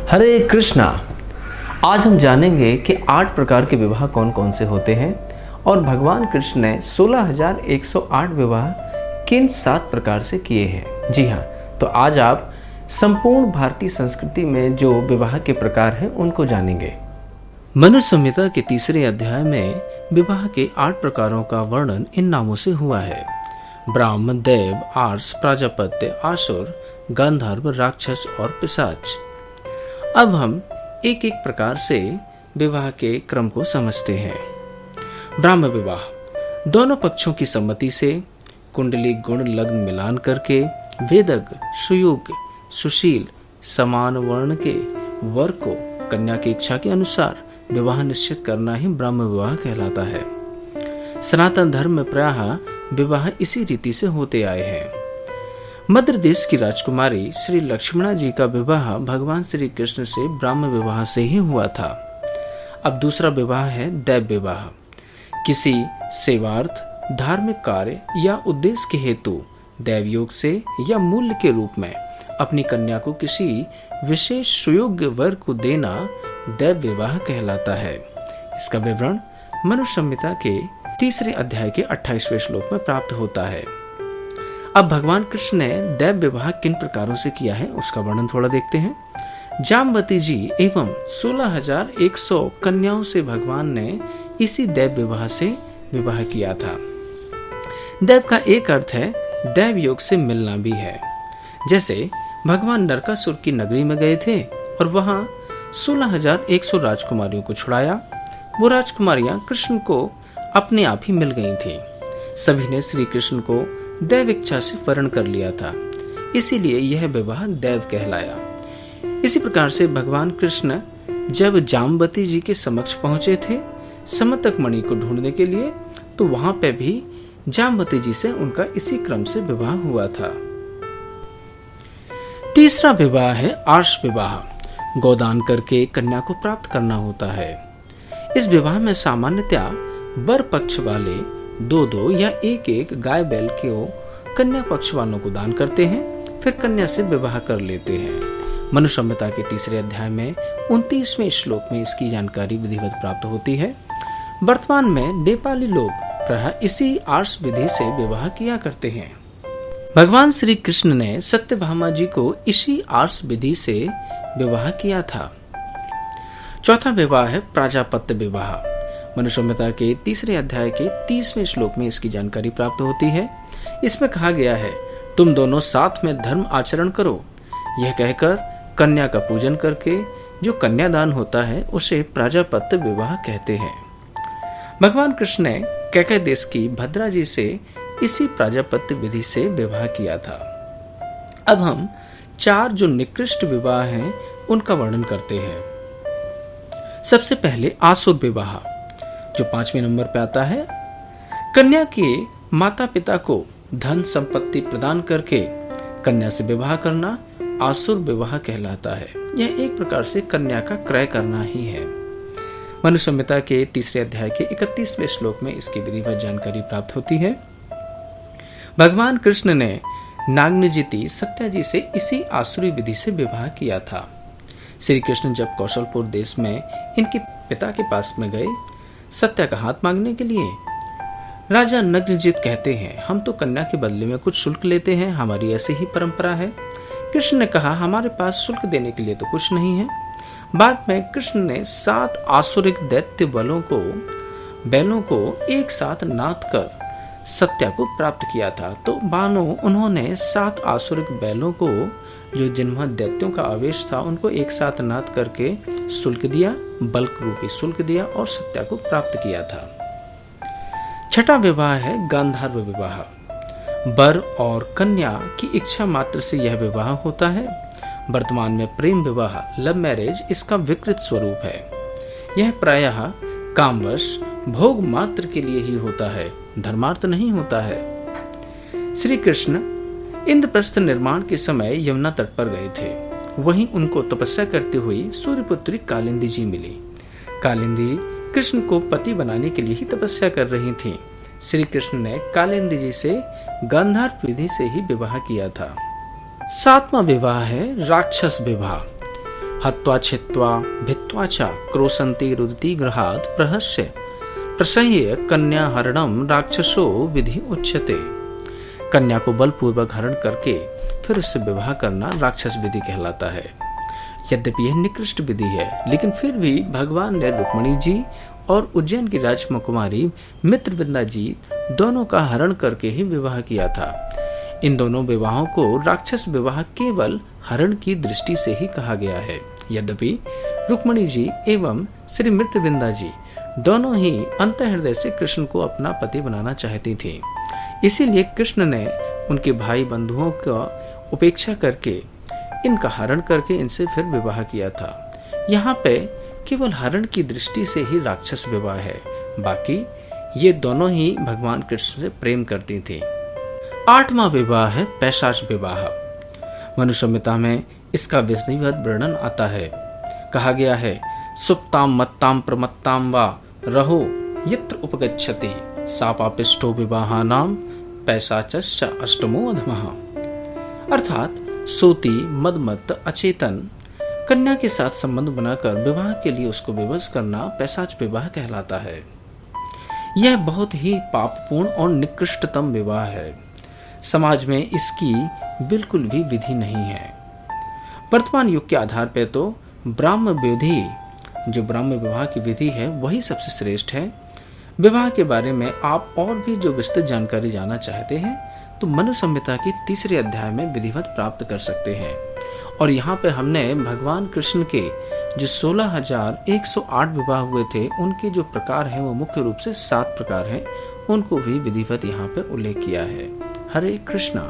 हरे कृष्णा। आज हम जानेंगे कि 8 प्रकार के विवाह कौन कौन से होते हैं और भगवान कृष्ण ने 16,108 विवाह किन 7 प्रकार से किए हैं। जी हाँ, तो आज आप संपूर्ण भारतीय संस्कृति में जो विवाह के प्रकार हैं उनको जानेंगे। मनु संहिता के तीसरे अध्याय में विवाह के 8 प्रकारों का वर्णन इन नामों से हुआ है: ब्राह्मण, देव, आर्ष, प्राजापत्य, आसुर, गंधर्व, राक्षस और पिशाच। अब हम एक एक प्रकार से विवाह के क्रम को समझते हैं। ब्राह्म विवाह दोनों पक्षों की सम्मति से कुंडली गुण लग्न मिलान करके वेदज्ञ, सुयोग्य, सुशील, समान वर्ण के वर को कन्या की इच्छा के अनुसार विवाह निश्चित करना ही ब्राह्म विवाह कहलाता है। सनातन धर्म में प्रायः विवाह इसी रीति से होते आए हैं। मध्य देश की राजकुमारी श्री लक्ष्मणा जी का विवाह भगवान श्री कृष्ण से ब्राह्म विवाह से ही हुआ था। अब दूसरा विवाह है दैव विवाह। किसी सेवार्थ, धार्मिक कार्य या उद्देश्य के हेतु दैव योग से या मूल्य के रूप में अपनी कन्या को किसी विशेष सुयोग्य वर को देना दैव विवाह कहलाता है। इसका विवरण मनु संहिता के तीसरे अध्याय के 28वें श्लोक में प्राप्त होता है। अब भगवान कृष्ण ने दैव विवाह किन प्रकारों से किया है उसका वर्णन थोड़ा देखते हैं। जामवती जी एवं 16,100 कन्याओं से भगवान ने इसी दैव विवाह से विवाह किया था। दैव का एक अर्थ है दैव योग से मिलना भी है। जैसे भगवान नरकासुर की नगरी में गए थे और वहां 16,100 राजकुमारियों को छुड़ाया। वो राजकुमारियां कृष्ण को अपने आप ही मिल गई थी। सभी ने श्री कृष्ण को दैव इच्छा से वर्ण कर लिया था, इसीलिए यह विवाह दैव कहलाया। इसी प्रकार से भगवान कृष्ण जब जामवती जी के समक्ष पहुंचे थे समतक मणि को ढूंढने के लिए, तो वहां पे भी जामवती जी से उनका इसी क्रम से विवाह हुआ था। तीसरा विवाह है आर्ष विवाह। गोदान करके कन्या को प्राप्त करना होता है। इस विवाह में सामान्यतया वर पक्ष वाले 2-2 या 1-1 गाय बैल को कन्या पक्ष वालों को दान करते हैं, फिर कन्या से विवाह कर लेते हैं। मनु संहिता के तीसरे अध्याय में 29वें श्लोक में इसकी जानकारी विधिवत प्राप्त होती है। वर्तमान में नेपाली लोग प्रायः इसी आर्ष विधि से विवाह किया करते हैं। भगवान श्री कृष्ण ने सत्यभामा जी को इसी आर्ष विधि से विवाह किया था। चौथा विवाह है प्राजापत्य विवाह। मनु संहिता के तीसरे अध्याय के 30वें श्लोक में इसकी जानकारी प्राप्त होती है। इसमें कहा गया है, तुम दोनों साथ में धर्म आचरण करो। यह कहकर कन्या का पूजन करके जो कन्यादान होता है उसे प्राजापत्य विवाह कहते हैं। भगवान कृष्ण ने कैकेय देश की भद्रा जी से इसी प्राजापत्य विधि से विवाह किया था। अब हम 4 जो निकृष्ट विवाह हैं उनका वर्णन करते हैं। सबसे पहले आसुर विवाह जो 5वें नंबर पे आता है। कन्या के माता पिता को धन संपत्ति प्रदान करके कन्या से विवाह करना आसुर विवाह कहलाता है। यह एक प्रकार से कन्या का क्रय करना ही है। मनु संहिता के तीसरे अध्याय के 31वें श्लोक में इसकी विधिवत जानकारी प्राप्त होती है। भगवान कृष्ण ने नागनजिति सत्या जी से इसी आसुरी विधि से विवाह किया था। श्री कृष्ण जब कौशलपुर देश में इनके पिता के पास में गए सत्या का हाथ मांगने के लिए, राजा नग्नजित कहते हैं, हम तो कन्या के बदले में कुछ शुल्क लेते हैं, हमारी ऐसी ही परंपरा है। कृष्ण ने कहा, हमारे पास शुल्क देने के लिए तो कुछ नहीं है। बाद में कृष्ण ने 7 आसुरिक दैत्य बैलों को एक साथ नाथ कर सत्या को प्राप्त किया था। तो मानो उन्होंने 7 आसुरिक बैलों को जो जिनमें दैत्यों का आवेश था उनको एक साथ नाथ करके शुल्क दिया, बल्क रूपी शुल्क दिया और सत्या को प्राप्त किया था। छठा विवाह है गांधार्व विवाह। वर और कन्या की इच्छा मात्र से यह विवाह होता है। वर्तमान में प्रेम विवाह, लव मैरिज इसका विकृत स्वरूप है। यह प्रायः कामवश भोग मात्र के लिए ही होता है, धर्मार्थ नहीं होता है। श्री कृष्ण इंद्रप्रस्थ निर्माण के समय यमुना तट पर गए थे। वहीं उनको तपस्या करती हुई सूर्यपुत्री कालिंदी जी मिली। कालिंदी कृष्ण को पति बनाने के लिए ही तपस्या कर रही थी। श्री कृष्ण ने कालिंदी जी से गांधार विधि से ही विवाह किया था। 7वां विवाह है राक्षस विवाह। हत्वा छित्वा भित्वा च क्रोशन्ति रुदति गृहात् प्रहस्य प्रसह्य कन्या हरणम राक्षसो विधि उच्यते। कन्या को बलपूर्वक हरण करके फिर उससे विवाह करना राक्षस विधि कहलाता है। यद्यपि यह निकृष्ट विधि है, लेकिन फिर भी भगवान ने रुक्मिणी जी और उज्जैन की राजकुमारी मित्रविंदा जी दोनों का हरण करके ही विवाह किया था। इन दोनों विवाहों को राक्षस विवाह केवल हरण की दृष्टि से ही कहा गया है। यद्यपि रुक्मिणी जी एवं श्री मित्रविंदा जी दोनों ही अंतःहृदय से कृष्ण को अपना पति बनाना चाहती थी। इसीलिए कृष्ण ने उनके भाई बंधुओं का उपेक्षा करके इनका हरण करके इनसे फिर विवाह किया था। यहाँ पे केवल हरण की दृष्टि से ही राक्षस विवाह है, बाकी ये दोनों ही भगवान कृष्ण से प्रेम करती थी। 8वां विवाह है पैशाच विवाह। मनु संहिता में इसका विधिवत वर्णन आता है। कहा गया है, सुप्ताम मत्ताम प्रमत्ताम वा रहो यत्र उपगच्छति सापापिष्टो विवाहानाम पैशाचस्य अष्टमो अधमः। अर्थात सोती मदमत्त अचेतन कन्या के साथ संबंध बनाकर विवाह के लिए उसको विवश करना पैशाच विवाह कहलाता है। यह बहुत ही पापपूर्ण और निकृष्टतम विवाह है। समाज में इसकी बिल्कुल भी विधि नहीं है। वर्तमान युग के आधार पर तो ब्राह्म विधि, जो ब्राह्म विवाह की विधि है, वही सबसे श्रेष्ठ है। विवाह के बारे में आप और भी जो विस्तृत जानकारी जानना चाहते हैं तो मनु संहिता की 3रे अध्याय में विधिवत प्राप्त कर सकते हैं। और यहाँ पे हमने भगवान कृष्ण के जो 16,108 विवाह हुए थे उनके जो प्रकार हैं वो मुख्य रूप से 7 प्रकार हैं, उनको भी विधिवत यहाँ पे उल्लेख किया है। हरे कृष्णा।